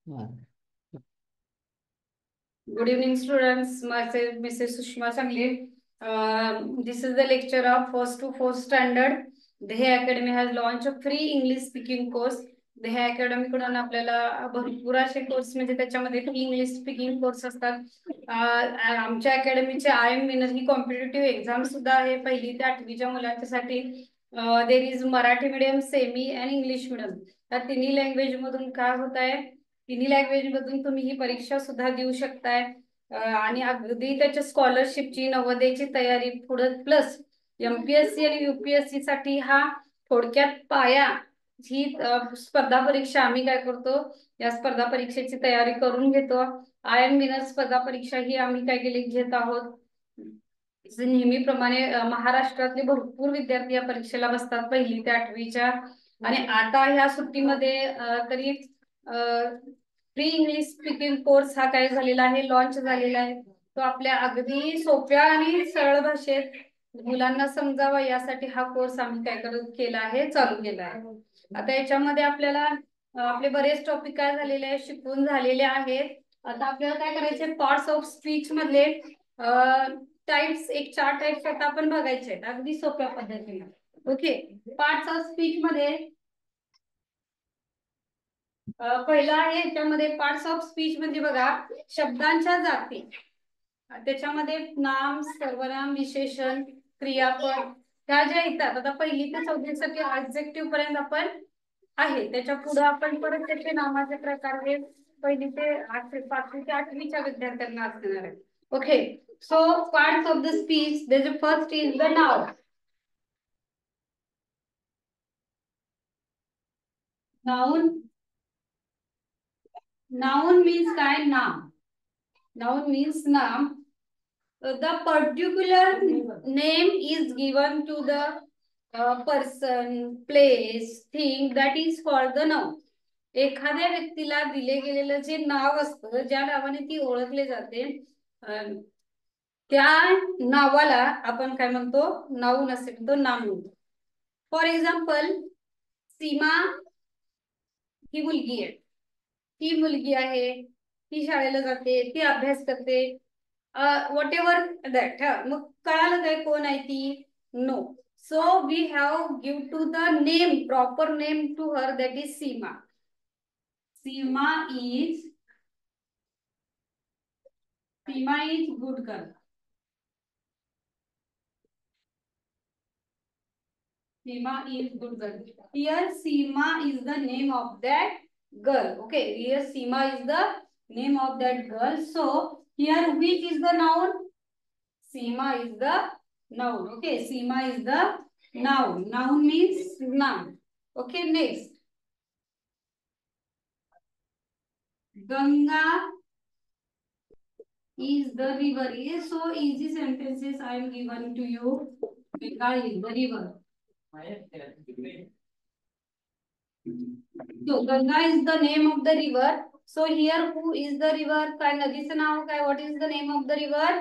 Good evening, students. Myself, Mrs. Sushma Sangli. This is the lecture of first to fourth standard. Dehe Academy has launched a free English speaking course. Dehe Academy कडून आपल्याला भरपूर असे course म्हणजे त्याच्यामध्ये free English speaking course असतात. आमच्या अकॅडमीचे IM winner ही competitive exam सुद्धा आहे 1ली ते 8वीच्या मुलांसाठी. There is Marathi medium, semi आणि इंग्लिश मीडियम. या तिन्ही लँग्वेज मधून काय होत आहे, तिन्ही लँग्वेज मधून तुम्ही ही परीक्षा सुद्धा देऊ शकताय. आणि अगदी त्याच्या स्कॉलरशिपची नवोदयची तयारी पुढे प्लस MPSC आणि UPSC साठी हा थोडक्यात पाया ही स्पर्धा परीक्षा आम्ही काय करतो, या स्पर्धा परीक्षेची तयारी करून घेतो. IM विनर स्पर्धा परीक्षा ही आम्ही काय केली घेत आहोत. नेहमीप्रमाणे महाराष्ट्रातले भरपूर विद्यार्थी या परीक्षेला बसतात 1ली ते 8वीच्या. आणि आता ह्या सुट्टीमध्ये तरी फ्री इंग्लिश स्पीकिंग कोर्स हा काय झालेला आहे, लॉन्च झालेला आहे. तो आपल्या अगदी सोप्या आणि सरळ भाषेत मुलांना समजावा यासाठी हा कोर्स आम्ही काय केला आहे, चालू केला आहे. आता याच्यामध्ये आपल्याला आपले बरेच टॉपिक काय झालेले आहेत, शिकून झालेले आहेत. आता आपल्याला काय करायचे, पार्ट्स ऑफ स्पीच मधले टाइप्स, एक 4 टाइप्स आता आपण बघायचे आहेत अगदी सोप्या पद्धतीने. ओके, पार्ट्स ऑफ स्पीच मध्ये पहिला आहे याच्यामध्ये पार्ट्स ऑफ स्पीच म्हणजे बघा शब्दांच्या जाती. त्याच्यामध्ये नाम, सर्वनाम, विशेषण, क्रियापद ह्या ज्या येतात. आता 1ली ते 4थीसाठी ऍडजेक्टिव्ह पर्यंत आपण आहे. त्याच्या पुढे आपण परत त्याचे नामाचे प्रकार हे 1ली ते 5वी ते 8वीच्या विद्यार्थ्यांना असणार आहे. Okay, so parts of the speech, the first is the noun. Noun means काय, नाम. Noun means नाम. The particular name is given to the person, place, thing that is called the noun. एखाद्या व्यक्तीला दिले गेलेलं जे नाव असतं, ज्या नावाने ती ओळखले जाते, त्या नावाला आपण काय म्हणतो, नाउन असे म्हणतो, नाम म्हणतो. फॉर एक्झाम्पल, सीमा ही मुलगी आहे, ती मुलगी आहे, ती शाळेला जाते, ती अभ्यास करते, वॉट एव्हर दॅट. मग कळालं काय कोण आहे ती? No. So we have give to the name, proper name to her, that is Seema. Seema is good girl. Seema is good girl. Here Seema is the name of that girl. Okay, here Seema is the name of that girl. So here which is the noun? Seema is the noun. Okay, Seema is the noun. Noun means noun. Okay, next. Ganga is the river. Is so easy sentences I am given to you. Ganga is the river. So Ganga is the name of the river. So here who is the river? काय नदीचं नाव काय? What is the name of the river?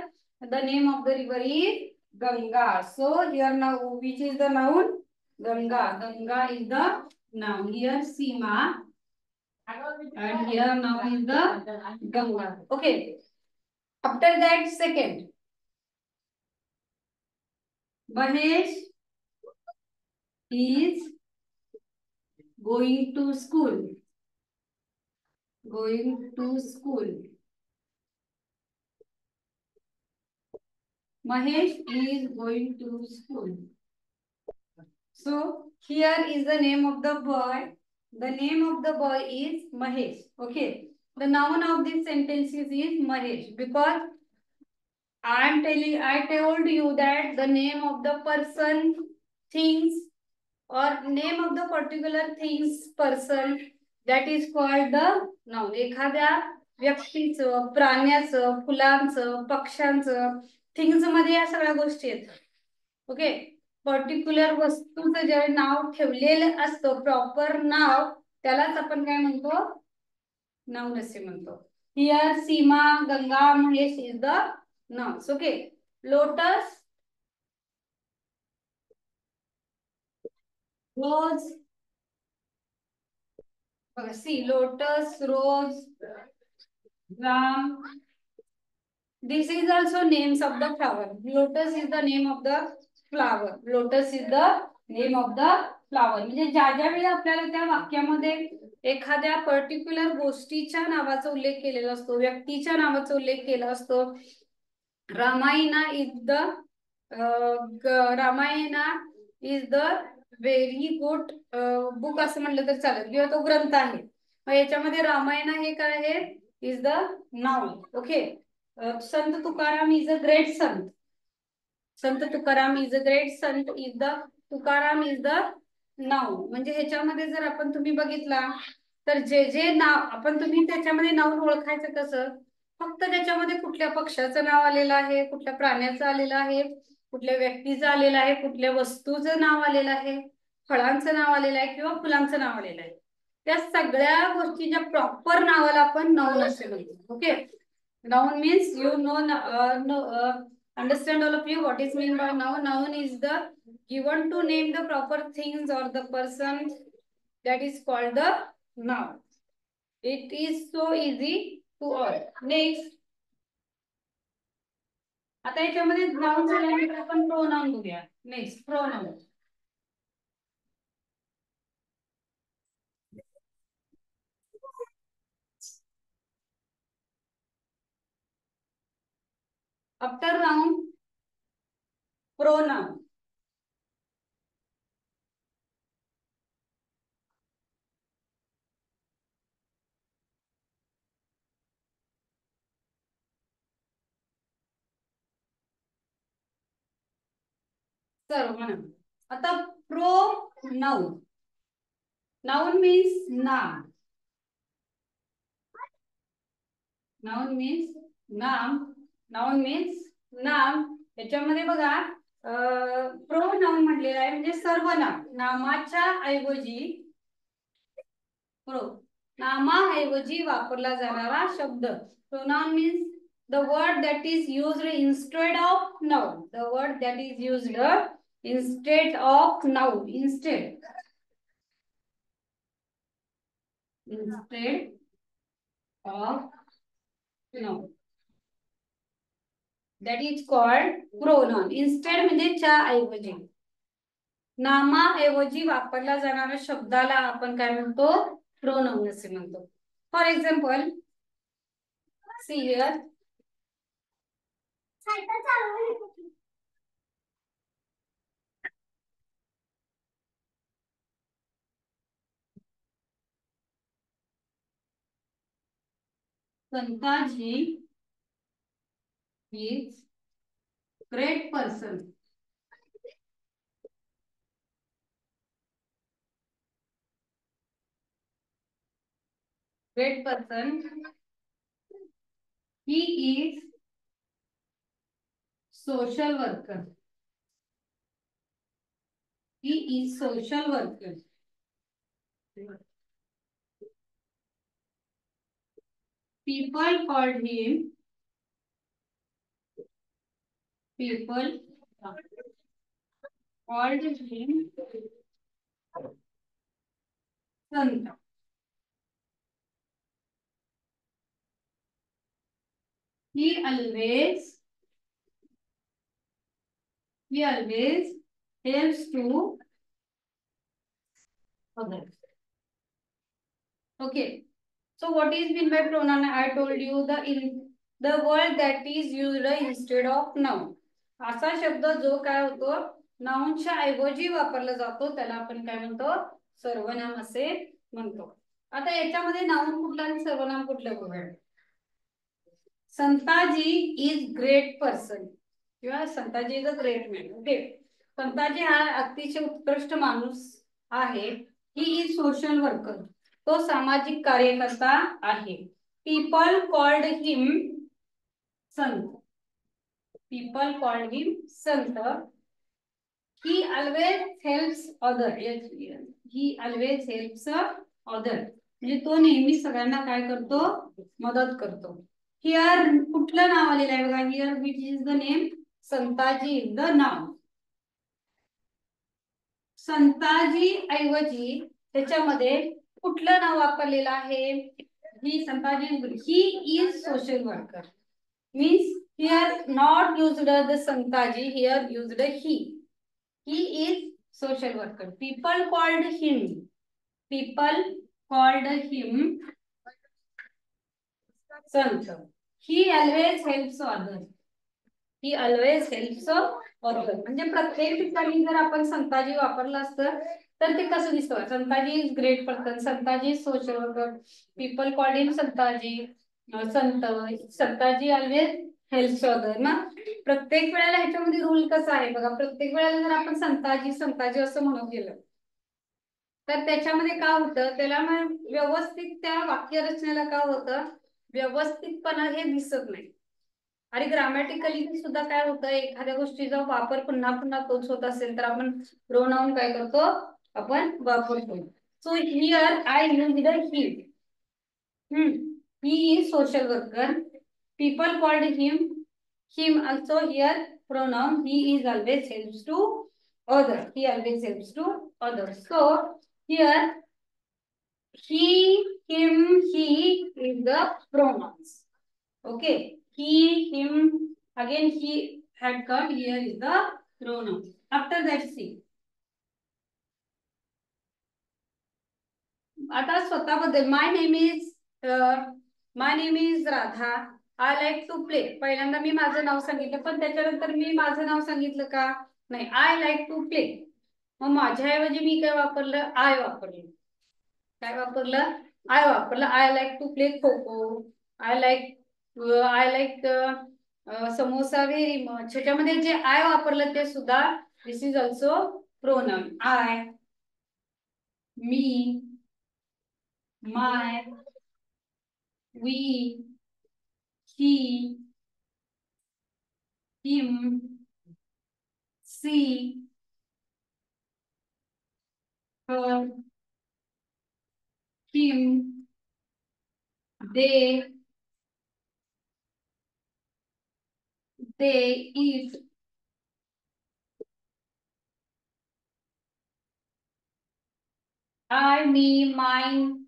The name of the river is Ganga. So here now which is the noun? Ganga. Ganga is the noun. Here Seema and here now is the Ganga. Okay. After that second, Mahesh is going to school. Going to school. Mahesh is going to school. So here is the name of the boy. The name of the boy is Mahesh. Okay. The noun of this sentence is Mahesh because I told you that the name of the person, things, or name of the particular things, person, that is called the noun. एखाद्या व्यक्तीचं, प्राण्याचं, फुलांचं, पक्ष्यांचं, things मध्ये या सगळ्या गोष्टी आहेत. Okay, particular वस्तूचं जे नाव ठेवलेलं असतं, प्रॉपर नाव, त्यालाच आपण काय म्हणतो, नाउन असे म्हणतो. Here Seema, Ganga, Mahesh is the nouns. Okay, lotus, rose. See, lotus, rose, Ram. This is also names of the flower. Lotus is the name of the flower. Lotus is the name of the flower. म्हणजे ज्या ज्या वेळी आपल्याला त्या वाक्यामध्ये एखाद्या particular गोष्टीच्या नावाचा उल्लेख केलेला असतो, व्यक्तीच्या नावाचा उल्लेख केला असतो. Ramayana is the Ramayana is the very good book असं म्हटलं तर चालेल, किंवा तो ग्रंथ आहे. मग याच्यामध्ये रामायण हे काय आहे? Is the noun. Okay. Sant Tukaram is a great Sant. Sant Tukaram is a great Sant is the Tukaram is the noun. म्हणजे ह्याच्यामध्ये जर आपण तुम्ही बघितला तर जे जे नाव आपण तुम्ही त्याच्यामध्ये नाउन ओळखायचं कसं? फक्त त्याच्यामध्ये कुठल्या पक्षाचं नाव आलेलं आहे, कुठल्या प्राण्याचं आलेलं आहे, कुठल्या व्यक्तीचं आलेलं आहे, कुठल्या वस्तूचं नाव आलेलं आहे, फळांचं नाव आलेलं आहे किंवा फुलांचं नाव आलेलं आहे. त्या सगळ्या गोष्टीच्या प्रॉपर नावाला आपण नाउन असे म्हणतो. Okay. Noun means you know, understand all of you what is mean by noun. Noun is the given to name the proper things or the person, that is called the noun. It is so easy to all. Next. आता याच्यामध्ये noun झाल्यानंतर आपण pronoun बघूया. Next pronoun. After noun, pronoun. सर्वनाम. आता pronoun. Noun means नाम. Noun means नाम. Noun means नाम. याच्यामध्ये बघा प्रोनाउन म्हटलेला आहे म्हणजे सर्वनाम. नामाच्या ऐवजी प्रो नामाऐवजी वापरला जाणारा शब्द. Pronoun means the word that is used instead of noun. The word that is used instead of noun. Instead of noun. That is called pronoun. Instead म्हणजे च्या ऐवजी. नामाऐवजी वापरला जाणाऱ्या शब्दाला आपण काय म्हणतो? प्रोनाउन असे म्हणतो. For example, see here. Santaji is great person. Great person. He is social worker. He is social worker. People called him. People called him Sant. He always helps to others. Okay. So what is mean by pronoun? I told you the word that is used instead of noun. असा शब्द जो काय होतो नाउनच्या ऐवजी वापरला जातो त्याला आपण काय म्हणतो? सर्वनाम असे म्हणतो. आता याच्यामध्ये नाउन कुठला आणि सर्वनाम कुठलं बघूया. संताजी इज ग्रेट पर्सन किंवा Santaji is a great man. Okay. Santaji हा अतिशय उत्कृष्ट माणूस आहे. He is social worker. तो सामाजिक कार्यकर्ता आहे. पीपल कॉल्ड हिम संत. पीपल कॉल्ड हिम संत. ही ऑलवेज हेल्प्स अदर. ही ऑलवेज हेल्प्स अदर म्हणजे तो नेहमी सगळ्यांना काय करतो? मदत करतो. हिअर कुठलं नाव आलेलं आहे बघा. Here which is the name. Santaji is the नाव. संताजी ऐवजी त्याच्यामध्ये कुठलं नाव वापरलेलं आहे? Santaji is good. He is social worker. Means here not used the Santaji, here used he. He is social worker. People called him. People called him Sant. He always helps others. He always helps others. म्हणजे प्रत्येक ठिकाणी जर आपण संताजी वापरलं असतं तर ते कसं दिसतं? Santaji is great person, Santaji is social worker, people called him Santaji, Sant, Santaji always helps other ना. प्रत्येक वेळेला ह्याच्यामध्ये रूल कसा आहे बघा, प्रत्येक वेळेला जर आपण संताजी संताजी असं म्हणत गेलं तर त्याच्यामध्ये काय होतं, त्याला व्यवस्थित त्या वाक्यरचनेला काय होतं, व्यवस्थितपणा हे दिसत नाही. आणि ग्रामॅटिकली सुद्धा काय होतं, एखाद्या गोष्टीचा वापर पुन्हा पुन्हा तोच होत असेल तर आपण प्रोनाउन काय करतो, आपण वापरतो. So here I use the he. He is social worker. People called him also here pronoun he is always helps to other. He always helps to others. So here he, him, he is the pronouns. Okay. He, him, again he had come, here is the pronoun. After that see. आता स्वतःबद्दल my name is Radha, I like to play. पहिल्यांदा मी माझं नाव सांगितलं पण त्याच्यानंतर मी माझं नाव सांगितलं का नाही, आय लाईक टू प्ले. मग माझ्याऐवजी मी काय वापरलं, आय वापरलं. काय वापरलं, आय वापरलं. I like to play kho kho, I like samosa very much. ह्याच्यामध्ये जे आय वापरलं ते सुद्धा this is also pronoun. I, मी, my, we, he, him, she, her, him, they eat, I, me, mine,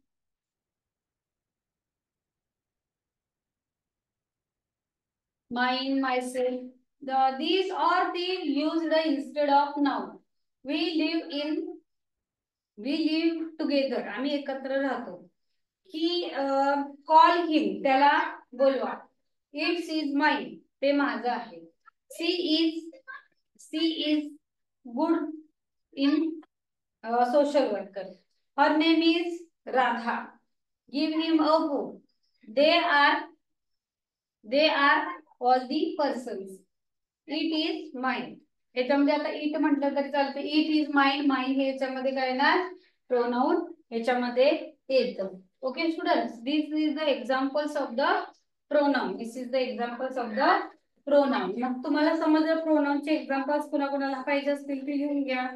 myself. These are the used instead of noun. We live together. आम्ही एकत्र राहतो. He call him, त्याला बोलवा. It's is mine, ते माझं आहे. She is good in social worker. Her name is Radha. Give him a book. They are all the persons. It is mine. याच्यामध्ये आता इट म्हटलं तरी चालतं. इट इज माइन, माइन हे याच्यामध्ये काय ना प्रोनाउन याच्यामध्ये येतं. Okay students, this is the examples of the pronoun. This is the examples of the pronoun. मग तुम्हाला समजलं प्रोनाउनचे एक्झाम्पल्स कोणाकोणाला पाहिजे असतील ते लिहून घ्या.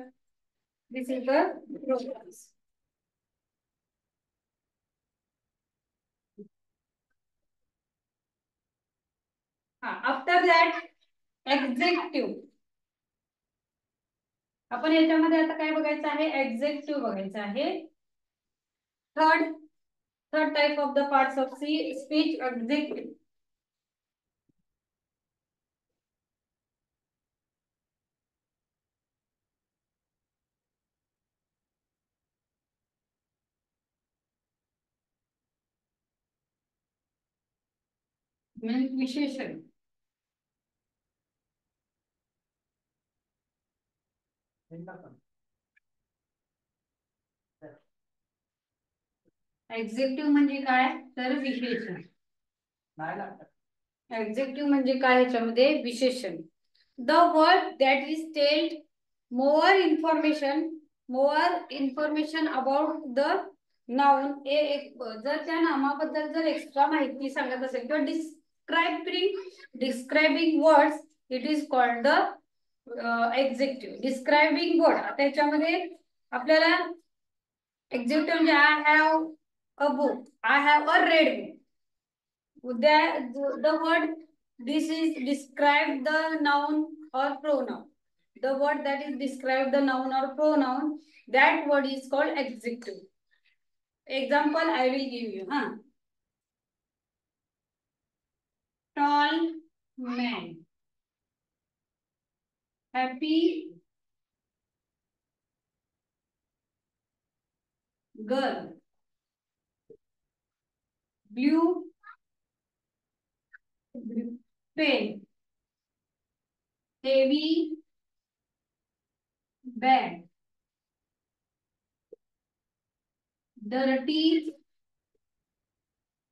This is the pronouns. After that adjective. आपण याच्यामध्ये आता काय बघायचं आहे, एक्झेक्टिव्ह बघायचं आहे. Third type of the parts of speech, adjective. विशेषण. एक्झेक्टिव्ह म्हणजे काय तर विशेषण. एक्झेक्टिव्ह म्हणजे काय, ह्याच्यामध्ये विशेषण. The word that is told more information about the noun. जर त्या नामाबद्दल जर एक्स्ट्रा माहिती सांगत असेल किंवा describing words, it is called the adjective. Describing word, आता याच्यामध्ये आपल्याला एक्झेक्टिव्ह म्हणजे I have a book, I have a red book. The word this is describe the noun or pronoun. The word that is describe the noun or pronoun, that word is called adjective. Example I will give you. man. Happy girl. Blue pen. Heavy bag. Dirty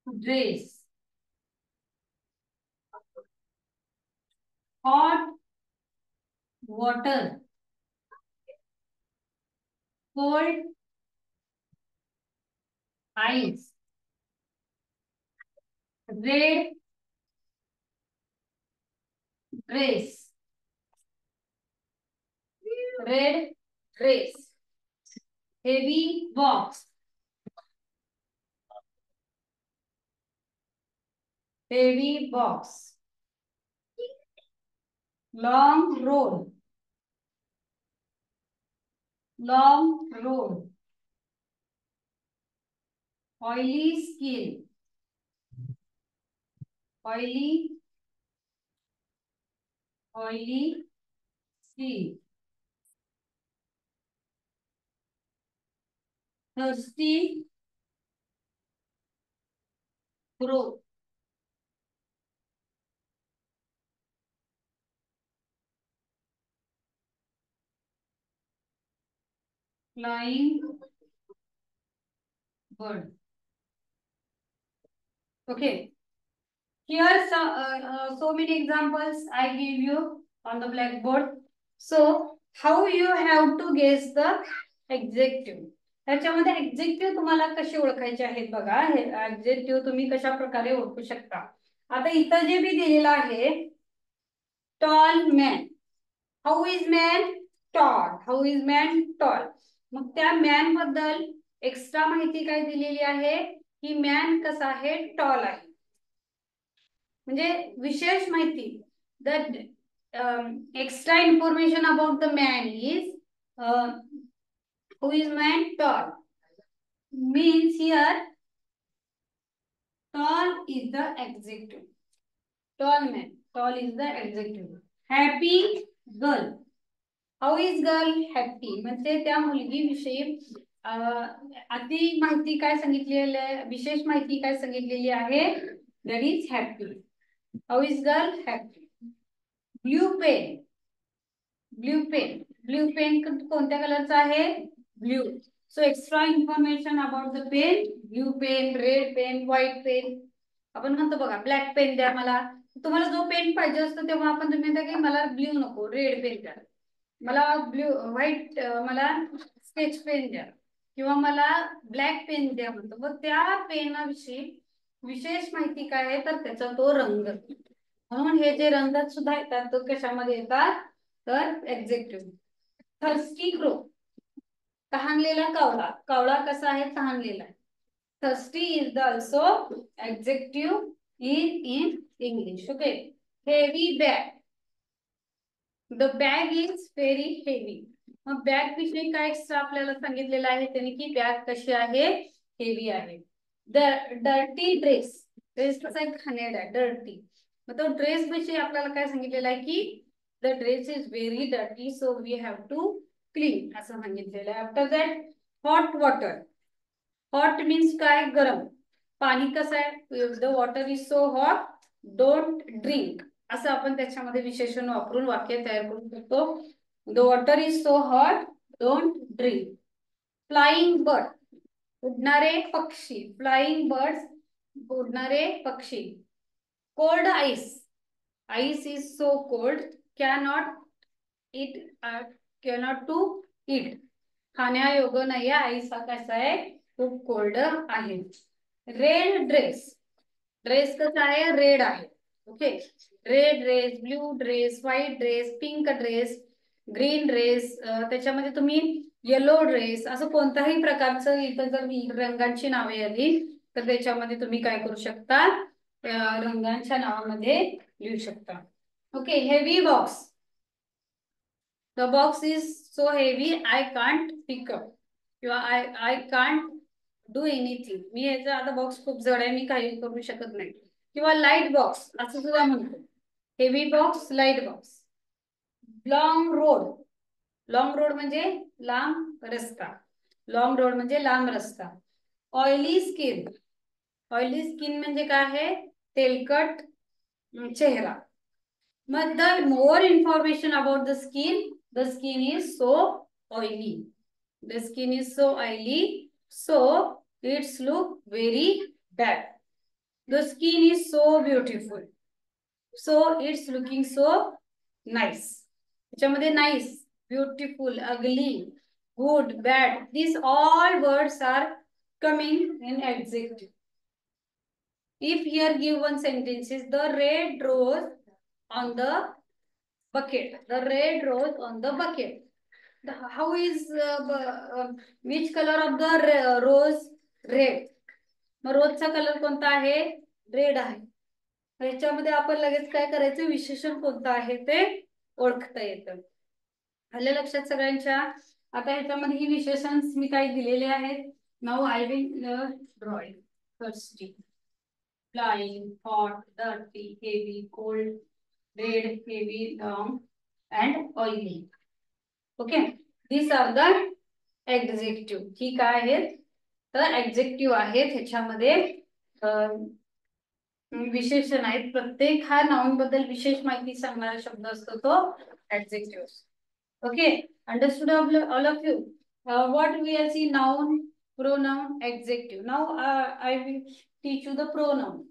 dress. Hot water. Cold ice. Red dress. Red dress. Heavy box. Heavy box. Long road. Long road. Oily skin. Oily skin. Thirsty throat. Flying bird. Okay. Here so many examples I give you on the blackboard. So how you have to guess the adjective. त्याच्यामध्ये adjective तुम्हाला कसे ओळखायचे आहेत बघा. हे adjective तुम्ही कशा प्रकारे ओळखू शकता. आता इथं जे मी दिलेलं आहे tall man. How is man? Tall. How is man? Tall. मग त्या मॅन बद्दल एक्स्ट्रा माहिती काय दिलेली आहे की मॅन कसा आहे टॉल आहे म्हणजे विशेष माहिती that extra information about the man is who is man tall means here tall is the adjective. Tall man. Tall is the adjective. Happy girl. How is girl happy म्हणजे त्या मुलगीविषयी अति माहिती काय सांगितलेली आहे विशेष माहिती काय सांगितलेली आहे that is happy. How is girl happy. Blue pen. Blue pen कोणत्या कलरचा आहे blue. So extra information about the pen. Blue pen, red pen, white pen. आपण म्हणतो बघा ब्लॅक पेन द्या मला. तुम्हाला जो पेन पाहिजे असतो तेव्हा आपण तुम्ही म्हणता की मला ब्ल्यू नको रेड पेन द्या. मला ब्ल्यू व्हाईट मला स्केच पेन द्या किंवा मला ब्लॅक पेन द्या म्हणतो. मग त्या पेनाविषयी विशेष माहिती काय आहे तर त्याचा तो रंग. म्हणून हे जे रंग सुद्धा येतात तो कशामध्ये येतात तर एक्झेक्टिव्ह. Thirsty crow. तहानलेला कावळा. कावळा कसा आहे तहानलेला. Thirsty is the also adjective in English. Okay. Heavy bag. The bag is very heavy. मग बॅग विषयी काय एक्स्ट्रा आपल्याला सांगितलेलं आहे त्यांनी की बॅग कशी आहे हेवी आहे. Dirty dress. ड्रेस कसा आहे घाणेरडा आहे डर्टी. मग तो ड्रेस विषयी आपल्याला काय सांगितलेलं आहे की the dress is very dirty so we have to clean असं सांगितलेलं आहे. After that hot water. Hot means काय गरम. पाणी कसं आहे the water is so hot don't drink असं आपण त्याच्यामध्ये विशेषण वापरून वाक्य तयार करू शकतो. The water is so hot don't drink. Flying bird. उडणारे पक्षी. फ्लाइंग बर्ड्स उडणारे पक्षी. Cold ice. Ice is so cold cannot to eat. खाण्यायोग्य नाही आईस हा कसा आहे खूप कोल्ड आहे. Red dress. ड्रेस कसा आहे रेड आहे. Okay. Red dress, blue dress, white dress, pink dress, green dress. त्याच्यामध्ये तुम्ही येलो ड्रेस असं कोणत्याही प्रकारचं इथं जर रंगांची नावे आली तर त्याच्यामध्ये तुम्ही काय करू शकता रंगांच्या नावामध्ये लिहू शकता. Okay. Heavy box. The box is so heavy I can't pickup किंवा आय कांट डू एनिथिंग. मी याचा आता बॉक्स खूप जड आहे मी काही करू शकत नाही. किंवा लाईट बॉक्स असं सुद्धा म्हणतो. Heavy box, light box. Long road, long road म्हणजे लांब रस्ता. लॉंग रोड म्हणजे लांब रस्ता. ऑइली स्किन, ऑइली स्किन म्हणजे काय आहे? तेलकट चेहरा. मग the more information about the skin is so oily. The skin is so oily, so its look very bad. The skin is so beautiful, so it's looking so nice. त्याच्यामध्ये nice, beautiful, ugly, good, bad, these all words are coming in adjective. If here give one sentence is the red rose on the bucket. The red rose on the bucket. How is which color of the rose? Red. मग रोजचा colour कोणता आहे? Red आहे. ह्याच्यामध्ये आपण लगेच काय करायचं? विशेषण कोणतं आहे ते ओळखता येतं. आलं लक्षात सगळ्यांच्या? आता ह्याच्यामध्ये ही विशेषण मी काही दिलेले आहेत. Now I will drawing. thirsty, flying, hot, dirty, heavy, cold, red, heavy, long and oily. Okay, these are the adjective. ठीक आहेत. तर ऍडजेक्टिव्ह आहेत ह्याच्यामध्ये विशेषण आहेत. प्रत्येक हा नाउन बद्दल विशेष माहिती सांगणारा शब्द असतो तो adjective. Okay, understood all of you? What we are see? Noun, pronoun, adjective. Now I will teach you the pronoun.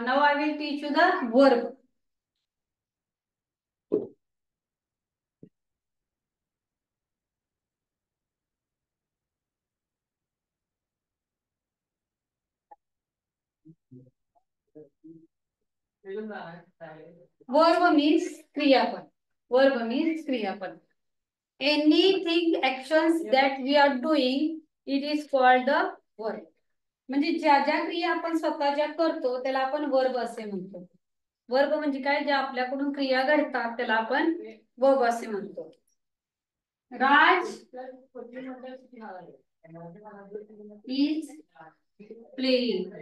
Now I will teach you the verb. Verb means क्रियापद. Verb means क्रियापद. Anything actions that we are doing, it is called the verb. म्हणजे ज्या ज्या क्रिया आपण स्वतः ज्या करतो त्याला आपण वर्ब असे म्हणतो. वर्ब म्हणजे काय? ज्या आपल्याकडून क्रिया घडतात त्याला आपण वर्ब असे म्हणतो. राज is playing.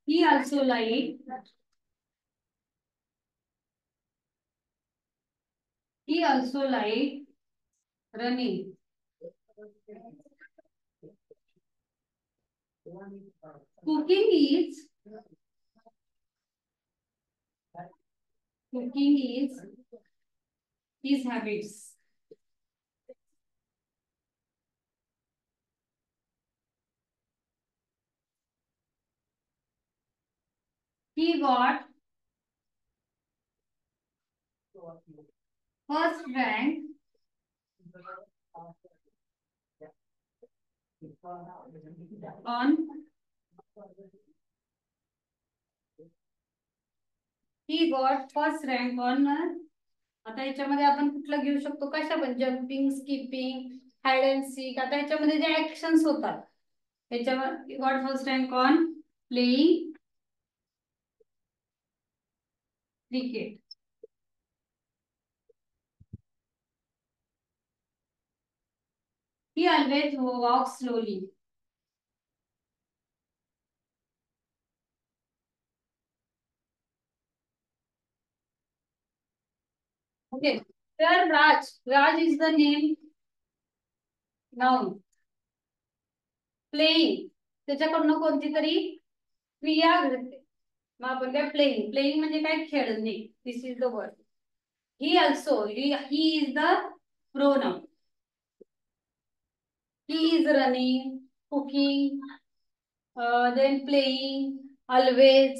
He also like running. Cooking is his habits. He got first rank on आता ह्याच्यामध्ये आपण कुठलं घेऊ शकतो? कशा पण jumping, skipping, hide and sick. आता ह्याच्यामध्ये जे ऍक्शन्स होतात ह्याच्यावर got first rank on playing cricket. He always walks slowly. Okay. Here Raj is the name. Noun. Playing. त्याच्याकडनं कोणती तरी क्रिया घडते. मग आपण काय? प्लेइंग म्हणजे काय? खेळणे. This is the word. He also, he is the pronoun. He is running, cooking, then playing, always.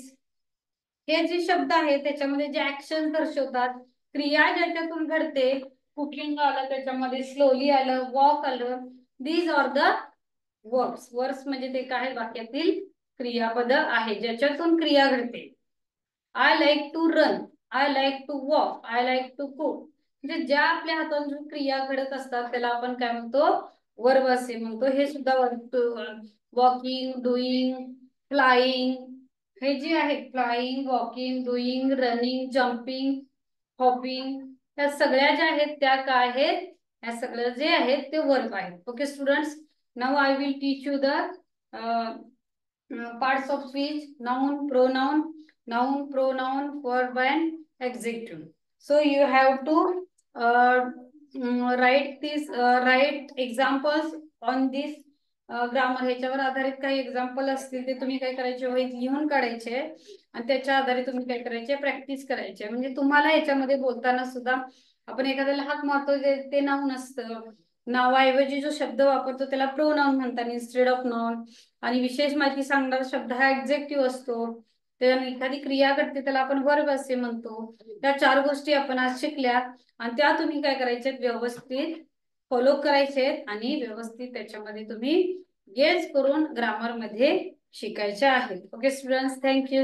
हे जे शब्द आहेत त्याच्यामध्ये जे ऍक्शन दर्शवतात, क्रिया ज्याच्यातून घडते, कुकिंग आलं त्याच्यामध्ये, स्लोली आलं, वॉक आलं, these are the verbs. Verbs म्हणजे ते काय? वाक्यातील क्रियापद आहे ज्याच्यातून क्रिया घडते. I like to run, I like to walk, I like to cook. म्हणजे ज्या आपल्या हातातून क्रिया घडत असतात त्याला आपण काय म्हणतो? वर्ब असे म्हणतो. हे सुद्धा वॉकिंग, डुईंग, फ्लाइंग, हे जे आहेत flying, walking, doing, running, jumping, hopping, या सगळ्या ज्या आहेत त्या काय आहेत, या सगळं जे आहेत ते वर्ब आहेत. Okay students, now I will teach you the parts of speech, noun, pronoun, verb and adjective. So you have to write examples on this grammar. ह्याच्यावर आधारित काही एक्झाम्पल असतील ते तुम्ही काय करायचे, वहीत लिहून काढायचे आणि त्याच्या आधारे तुम्ही काय करायचे, प्रॅक्टिस करायचे. म्हणजे तुम्हाला याच्यामध्ये बोलताना सुद्धा आपण एखाद्याला हाक मारतो ते नाऊन असतं, नावाऐवजी जो शब्द वापरतो त्याला प्रोनाउन म्हणतात इन्स्टेड ऑफ नाउन, आणि विशेष माहिती सांगणारा शब्द हा एक्झेक्टिव्ह असतो. त्याला एखादी क्रिया घडते त्याला आपण वर्ब असे म्हणतो. त्या 4 गोष्टी आपण आज शिकल्या आणि त्या तुम्ही काय करायचे, व्यवस्थित फॉलो करायचे आणि व्यवस्थित त्याच्यामध्ये तुम्ही गेस करून ग्रामर मध्ये शिकायचे आहेत. Okay students, thank you.